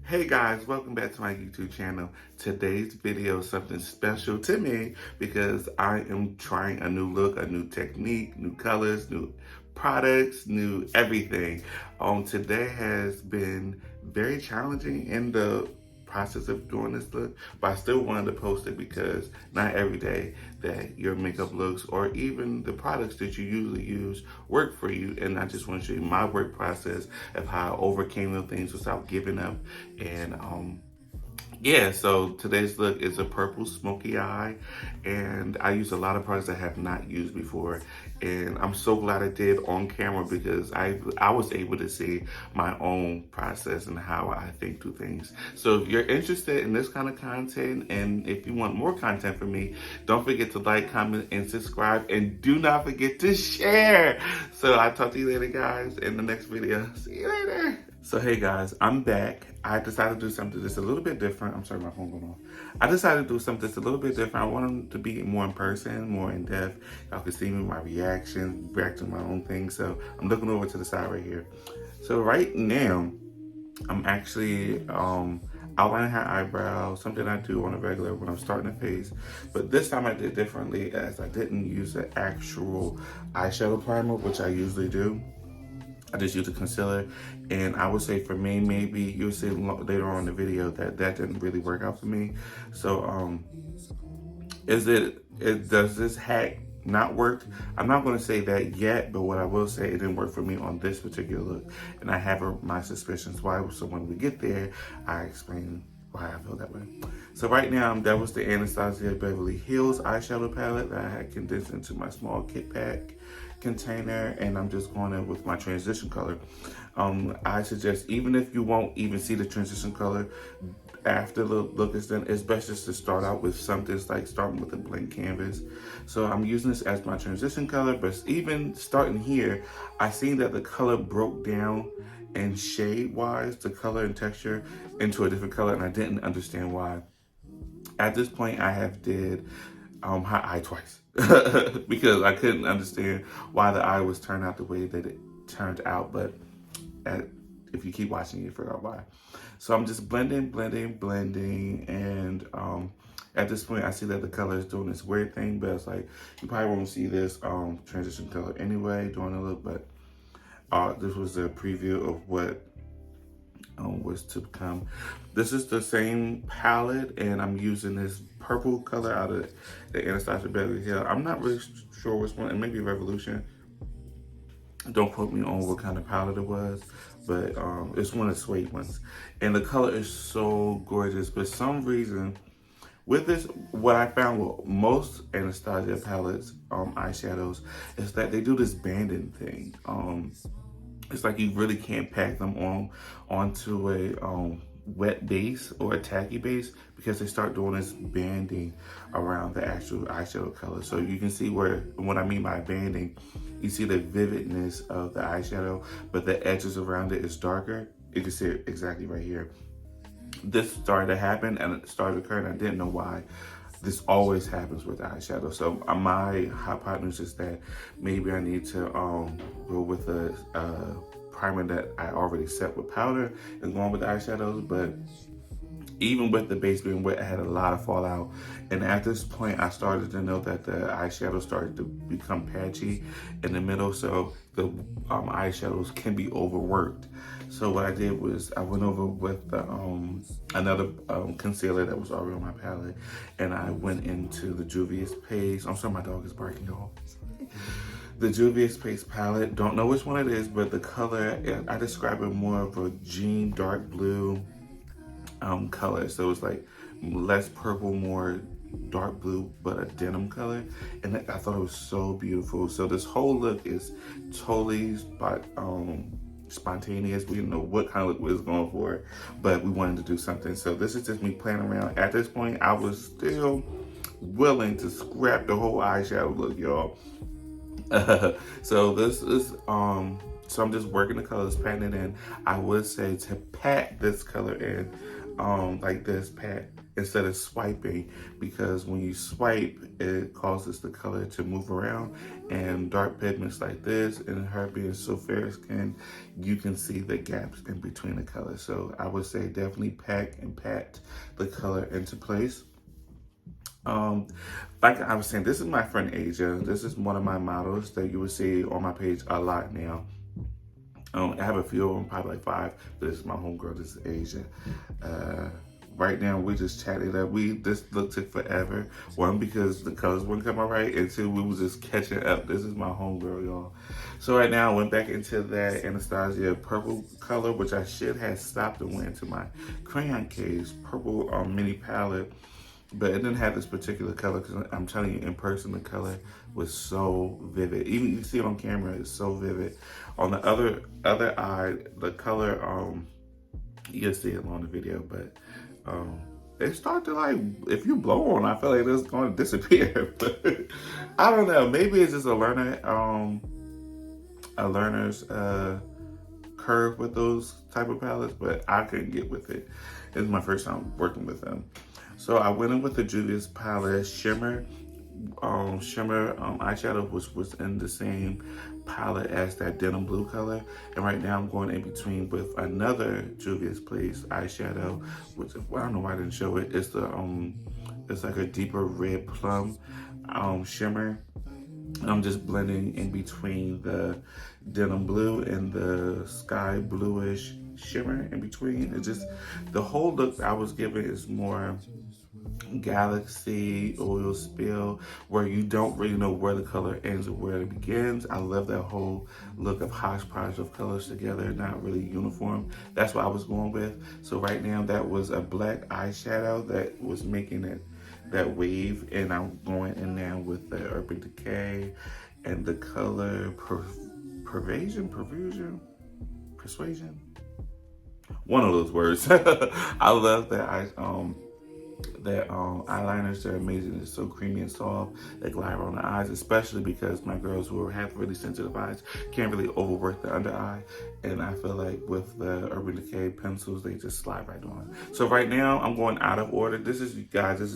Hey guys, welcome back to my YouTube channel. Today's video is something special to me because I am trying a new look, a new technique, new colors, new products, new everything. Today has been very challenging in the process of doing this look, but I still wanted to post it because not every day that your makeup looks or even the products that you usually use work for you. And I just want to show you my work process of how I overcame those things without giving up. And yeah, so today's look is a purple smoky eye, and I use a lot of products I have not used before, and I'm so glad I did on camera because I was able to see my own process and how I think through things. So if you're interested in this kind of content, and if you want more content from me, don't forget to like, comment, and subscribe, and do not forget to share. So I'll talk to you later, guys, in the next video. See you later. So hey guys, I'm back. I decided to do something that's a little bit different. I'm sorry, my phone going off. I decided to do something that's a little bit different. I wanted to be more in person, more in depth. Y'all can see me, my reactions, react to my own thing. So I'm looking over to the side right here. So right now, I'm actually outlining her eyebrows, something I do on a regular when I'm starting a face. But this time I did differently as I didn't use an actual eyeshadow primer, which I usually do. I just used a concealer, and I would say for me, maybe you'll see later on in the video that didn't really work out for me. So, does this hack not work? I'm not going to say that yet, but what I will say, it didn't work for me on this particular look, and I have my suspicions why. So when we get there, I explain why I feel that way. So right now, that was the Anastasia Beverly Hills eyeshadow palette that I had condensed into my small kit pack container, and I'm just going in with my transition color. I suggest, even if you won't even see the transition color after the look is done, it's best just to start out with something like starting with a blank canvas. So I'm using this as my transition color, but even starting here, I seen that the color broke down and shade-wise, the color and texture into a different color, and I didn't understand why. At this point, I have did her eye twice because I couldn't understand why the eye was turned out the way that it turned out. But if you keep watching, you figure out why. So I'm just blending, and at this point, I see that the color is doing this weird thing, but it's like you probably won't see this transition color anyway during the look. But this was a preview of what was to come. This is the same palette, and I'm using this purple color out of the Anastasia Beverly Hills. I'm not really sure which one. It may be Revolution. Don't quote me on what kind of palette it was, but it's one of the suede ones. And the color is so gorgeous. But some reason with this, what I found with most Anastasia palettes, eyeshadows, is that they do this banding thing. It's like you really can't pack them onto a wet base or a tacky base because they start doing this banding around the actual eyeshadow color. So you can see what I mean by banding, you see the vividness of the eyeshadow, but the edges around it is darker. You can see it exactly right here. This started to happen and it started occurring. I didn't know why. This always happens with eyeshadow. So my hypothesis is that maybe I need to go with a primer that I already set with powder and going with the eyeshadows. But even with the base being wet, I had a lot of fallout. And at this point, I started to know that the eyeshadow started to become patchy in the middle. So the eyeshadows can be overworked. So what I did was I went over with another concealer that was already on my palette, and I went into the Juvia's Paste. I'm sorry, my dog is barking, y'all. The Juvia's Paste palette. Don't know which one it is, but the color, I describe it more of a jean dark blue color. So it's like less purple, more dark blue, but a denim color. And I thought it was so beautiful. So this whole look is totally spontaneous. We didn't know what kind of look we was going for, but we wanted to do something. So this is just me playing around. At this point, I was still willing to scrap the whole eyeshadow look, y'all. So this is so I'm just working the colors, patting it in. I would say to pat this color in like this, pat instead of swiping, because when you swipe, it causes the color to move around, and dark pigments like this and her being so fair skinned, you can see the gaps in between the colors. So I would say definitely pack and pat the color into place. Like I was saying, this is my friend Asia. This is one of my models that you will see on my page a lot now. I have a few of them, probably like 5, but this is my homegirl, this is Asia. Right now, we just chatted up. This look took forever. 1, because the colors wouldn't come out right, and 2, we was just catching up. This is my homegirl, y'all. So right now, I went back into that Anastasia purple color, which I should have stopped and went into my crayon case, purple mini palette. But it didn't have this particular color, because I'm telling you, in person, the color was so vivid. Even you see it on camera, it's so vivid. On the other eye, the color, you'll see it on the video, but they start to, like, if you blow on, I feel like it's going to disappear. But I don't know. Maybe it's just a learner's curve with those type of palettes, but I couldn't get with it. It's my first time working with them. So I went in with the Juvia's palette shimmer eyeshadow, which was in the same palette as that denim blue color. And right now I'm going in between with another Juvia's Place eyeshadow, which I don't know why I didn't show it. It's the it's like a deeper red plum shimmer. I'm just blending in between the denim blue and the sky bluish shimmer in between. It's just, the whole look I was given is more galaxy oil spill, where you don't really know where the color ends or where it begins. I love that whole look of hodgepodge of colors together, not really uniform. That's what I was going with. So right now, that was a black eyeshadow that was making it that wave, and I'm going in now with the Urban Decay and the color Persuasion, one of those words. I love that eyeliners. They're amazing. It's so creamy and soft. They glide on the eyes, especially because my girls who have really sensitive eyes can't really overwork the under eye. And I feel like with the Urban Decay pencils, they just slide right on. So right now, I'm going out of order. This is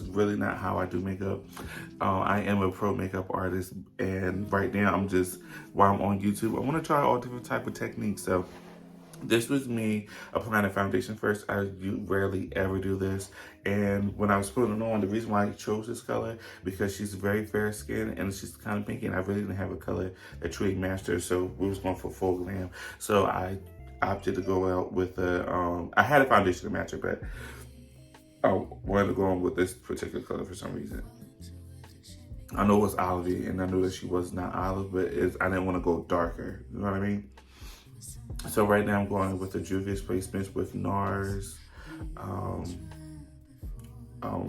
really not how I do makeup. I am a pro makeup artist, and right now while I'm on YouTube, I want to try all different type of techniques. So this was me applying a foundation first. I rarely ever do this. And when I was putting it on, the reason why I chose this color, because she's very fair skinned and she's kind of pinky, and I really didn't have a color that truly matched her. So we was going for full glam. So I opted to go out with I had a foundation to match her, but I wanted to go on with this particular color for some reason. I know it was olivey, and I knew that she was not olive, but I didn't want to go darker. You know what I mean? So right now I'm going with the Juvia's Place mix with NARS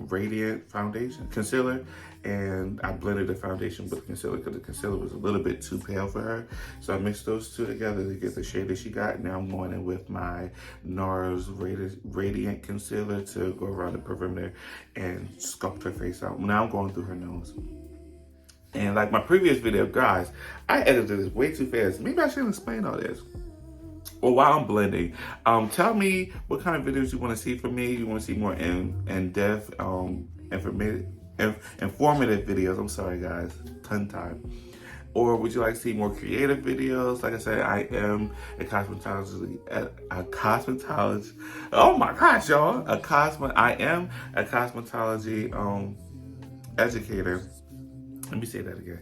Radiant Foundation Concealer, and I blended the foundation with the concealer because the concealer was a little bit too pale for her. So I mixed those two together to get the shade that she got. Now I'm going in with my NARS Radiant Concealer to go around the perimeter and sculpt her face out. Now I'm going through her nose. And like my previous video, guys, I edited this way too fast. Maybe I shouldn't explain all this. Well, while I'm blending, tell me what kind of videos you want to see from me. You want to see more in-depth, informative videos. I'm sorry, guys, tongue time. Or would you like to see more creative videos? Like I said, I am a cosmetologist. Oh my gosh, y'all! I am a cosmetology educator. Let me say that again.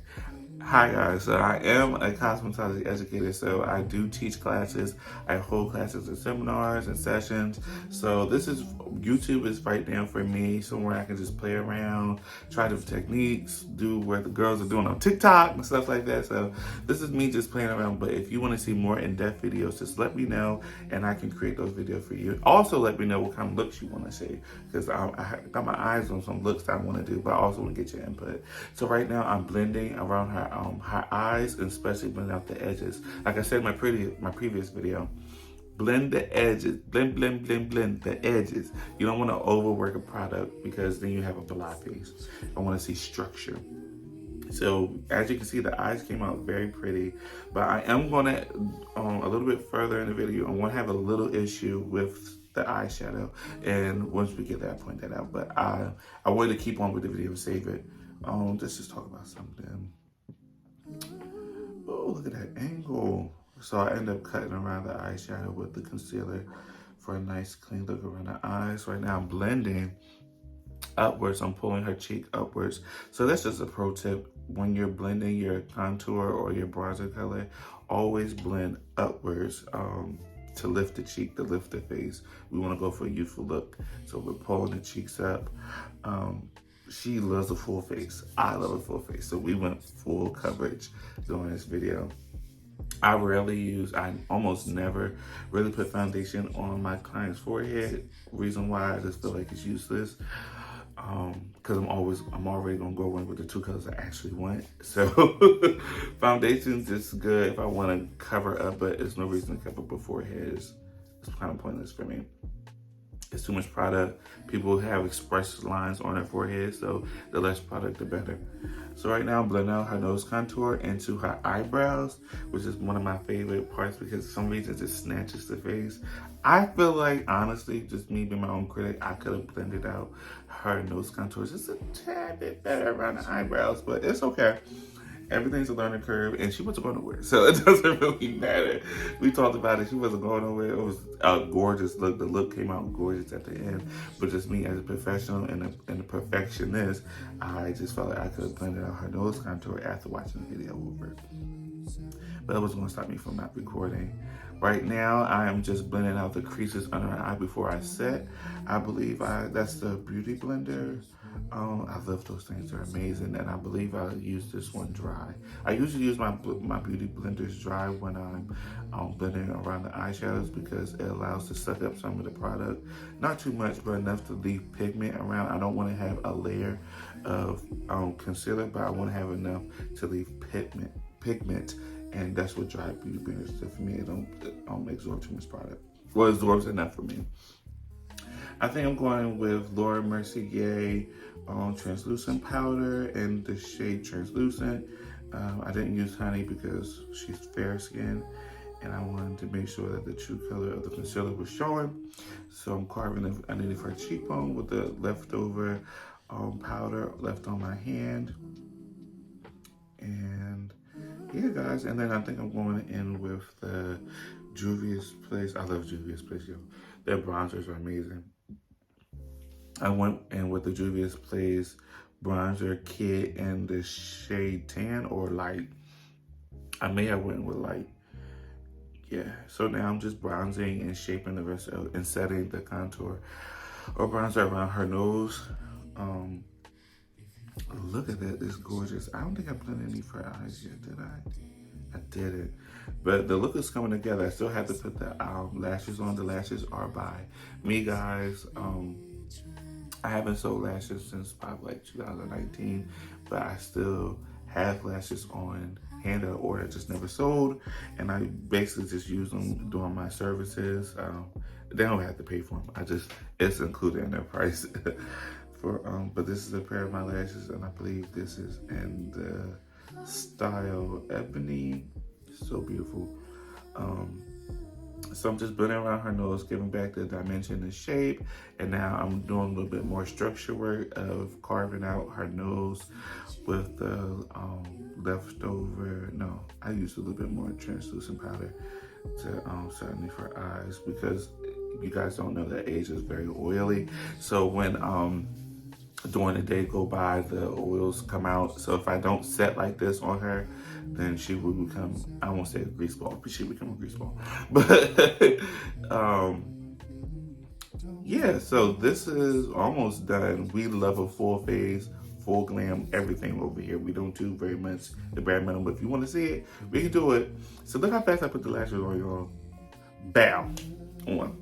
Hi guys, so I am a cosmetology educator, so I do teach classes. I hold classes and seminars and sessions. So YouTube is right now for me, somewhere I can just play around, try different techniques, do what the girls are doing on TikTok and stuff like that. So this is me just playing around, but if you want to see more in-depth videos, just let me know and I can create those videos for you. Also let me know what kind of looks you want to see, because I got my eyes on some looks that I want to do, but I also want to get your input. So right now I'm blending around her eyes, and especially blend out the edges. Like I said in my previous video, blend the edges, blend the edges. You don't want to overwork a product, because then you have a flat face. I want to see structure. So as you can see, the eyes came out very pretty, but I am going to, a little bit further in the video, I want to have a little issue with the eyeshadow. And once we get there, I'll point that out. But I wanted to keep on with the video and save it. Let's just talk about something. Oh, look at that angle. So I end up cutting around the eyeshadow with the concealer for a nice clean look around the eyes. Right now I'm blending upwards. I'm pulling her cheek upwards. So that's just a pro tip. When you're blending your contour or your bronzer color, always blend upwards to lift the cheek, to lift the face. We want to go for a youthful look. So we're pulling the cheeks up. She loves a full face. I love a full face. So we went full coverage during this video. I almost never really put foundation on my client's forehead. Reason why, I just feel like it's useless. Because I'm already gonna go in with the two colors I actually want. So foundation's just good if I want to cover up, but there's no reason to cover up a forehead. It's kind of pointless for me. It's too much product. People have expressed lines on their forehead, so the less product, the better. So right now I'm blending out her nose contour into her eyebrows, which is one of my favorite parts because for some reason it just snatches the face. I feel like, honestly, just me being my own critic, I could have blended out her nose contour just a tad bit better around the eyebrows, but it's okay. Everything's a learning curve, and she wasn't going nowhere, so it doesn't really matter. We talked about it. She wasn't going nowhere. It was a gorgeous look. The look came out gorgeous at the end, but just me as a professional and a perfectionist, I just felt like I could have blended out her nose contour after watching the video over. But it was going to stop me from not recording. Right now, I am just blending out the creases under her eye before I set. I believe that's the Beauty Blender. I love those things, they're amazing, and I believe I use this one dry. I usually use my Beauty Blenders dry when I'm blending around the eyeshadows because it allows to suck up some of the product. Not too much, but enough to leave pigment around. I don't want to have a layer of concealer, but I want to have enough to leave pigment, and that's what dry Beauty Blenders do for me. It don't absorb too much product. Well, it absorbs enough for me. I think I'm going with Laura Mercier translucent powder in the shade Translucent. I didn't use honey because she's fair skinned and I wanted to make sure that the true color of the concealer was showing. So I'm carving it underneath her cheekbone with the leftover powder left on my hand. And yeah, guys, and then I think I'm going in with the Juvia's Place. I love Juvia's Place, yo. Their bronzers are amazing. I went in with the Juvia's Place bronzer kit in the shade Tan or Light. I may have went with Light. Yeah, so now I'm just bronzing and shaping the rest of and setting the contour or bronzer around her nose. Look at that, it's gorgeous. I don't think I blended any for her eyes yet, did I? I didn't. But the look is coming together. I still have to put the lashes on. The lashes are by me, guys. I haven't sold lashes since probably like 2019, but I still have lashes on hand at order, just never sold. And I basically just use them during my services. They don't have to pay for them. It's included in their price. But this is a pair of my lashes, and I believe this is in the style Ebony. So beautiful. So I'm just blending around her nose, giving back the dimension and shape. And now I'm doing a little bit more structure work of carving out her nose with the leftover, no, I used a little bit more translucent powder to set underneath her eyes because you guys don't know that age is very oily. So when during the day go by, the oils come out. So if I don't set like this on her, then she will become, I won't say a grease ball, but she will become a grease ball. But yeah, so this is almost done. We love a full face, full glam, everything over here. We don't do very much the bare minimum, but if you want to see it, we can do it. So look how fast I put the lashes on, y'all. Bow. On.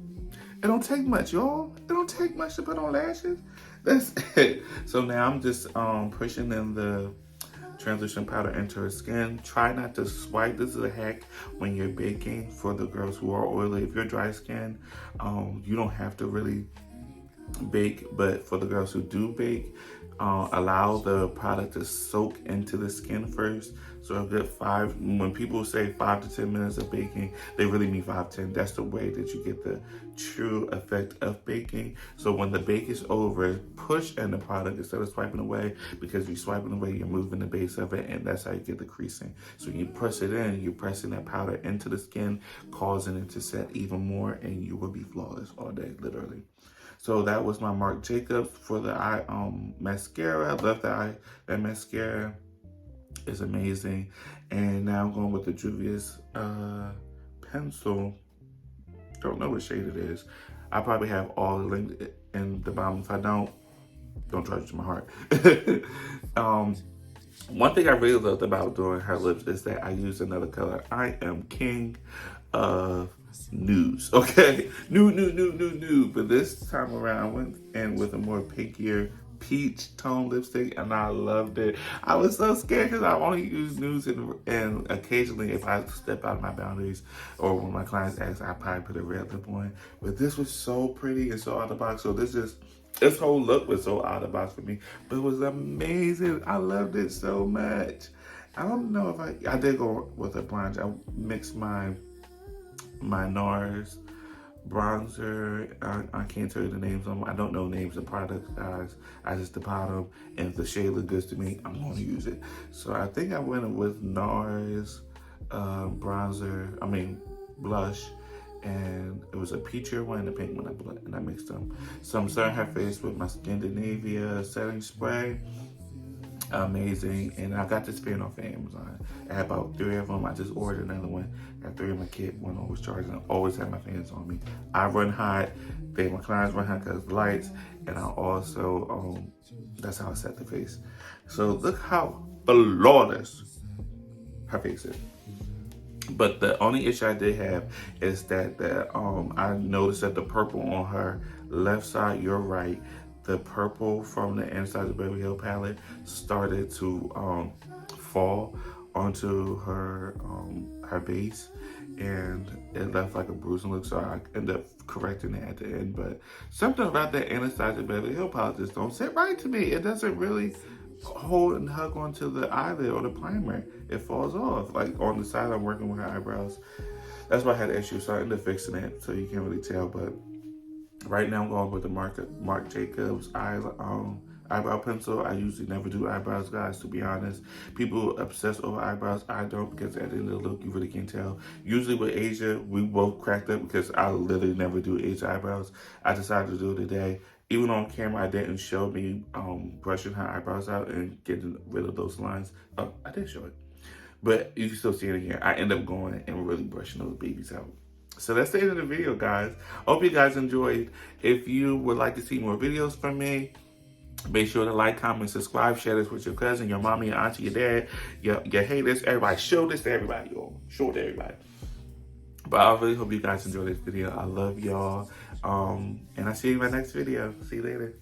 It don't take much, y'all. It don't take much to put on lashes. That's it. So now I'm just pushing in the translucent powder into her skin. Try not to swipe. This is a hack when you're baking for the girls who are oily. If you're dry skin, you don't have to really bake, but for the girls who do bake, allow the product to soak into the skin first. So a good when people say 5 to 10 minutes of baking, they really mean 5-10. That's the way that you get the true effect of baking. So when the bake is over, push in the product instead of swiping away, because if you're swiping away, you're moving the base of it, and that's how you get the creasing. So when you press it in, you're pressing that powder into the skin, causing it to set even more, and you will be flawless all day, literally. So that was my Marc Jacobs for the eye mascara. I love that mascara. Is amazing. And now I'm going with the Juvia's pencil. Don't know what shade it is. I probably have all the links in the bottom. If I don't charge it to my heart. One thing I really loved about doing her lips is that I used another color. I am king of nudes, okay? Nude. But this time around, I went in with a more pinkier peach tone lipstick, and I loved it. I was so scared because I only use nudes, and occasionally if I step out of my boundaries or when my clients ask, I probably put a red lip on. But this was so pretty and so out of the box. So this whole look was so out of the box for me, but it was amazing. I loved it so much. I don't know if I did go with a bronze. I mixed my NARS bronzer. I can't tell you the names of them. I don't know names of products, guys. I just deposit them, and if the shade looks good to me, I'm going to use it. So I think I went with NARS blush, and it was a peachier one and a pink one, and I mixed them. So I'm starting her face with my Scandinavia setting spray. Amazing. And I got this pen off of Amazon. I had about 3 of them. I just ordered another one. Got 3 in my kit. One always charging. I always have my fans on me. I run hot. My clients run hot because of the lights. And I also, that's how I set the face. So look how flawless her face is. But the only issue I did have is that I noticed that the purple on her left side, your right, the purple from the inside of the Beverly Hills palette started to fall onto her base, and it left like a bruising look. So I ended up correcting it at the end. But something about that Anastasia Beverly Hills palette just don't sit right to me. It doesn't really hold and hug onto the eyelid or the primer. It falls off. Like on the side, I'm working with her eyebrows. That's why I had issues. So I ended up fixing it. So you can't really tell, but right now I'm going with the Marc Jacobs eyebrow pencil. I usually never do eyebrows, guys, to be honest. People obsess over eyebrows. I don't, because at the end of the look, you really can't tell. Usually with Asia, we both cracked up because I literally never do Asia eyebrows. I decided to do it today. Even on camera, I didn't show me brushing her eyebrows out and getting rid of those lines. Oh, I did show it. But you can still see it again. I end up going and really brushing those babies out. So that's the end of the video, guys. Hope you guys enjoyed. If you would like to see more videos from me, make sure to like, comment, subscribe, share this with your cousin, your mommy, your auntie, your dad, your haters, everybody. Show this to everybody, y'all. Show it to everybody. But I really hope you guys enjoyed this video. I love y'all. And I'll see you in my next video. See you later.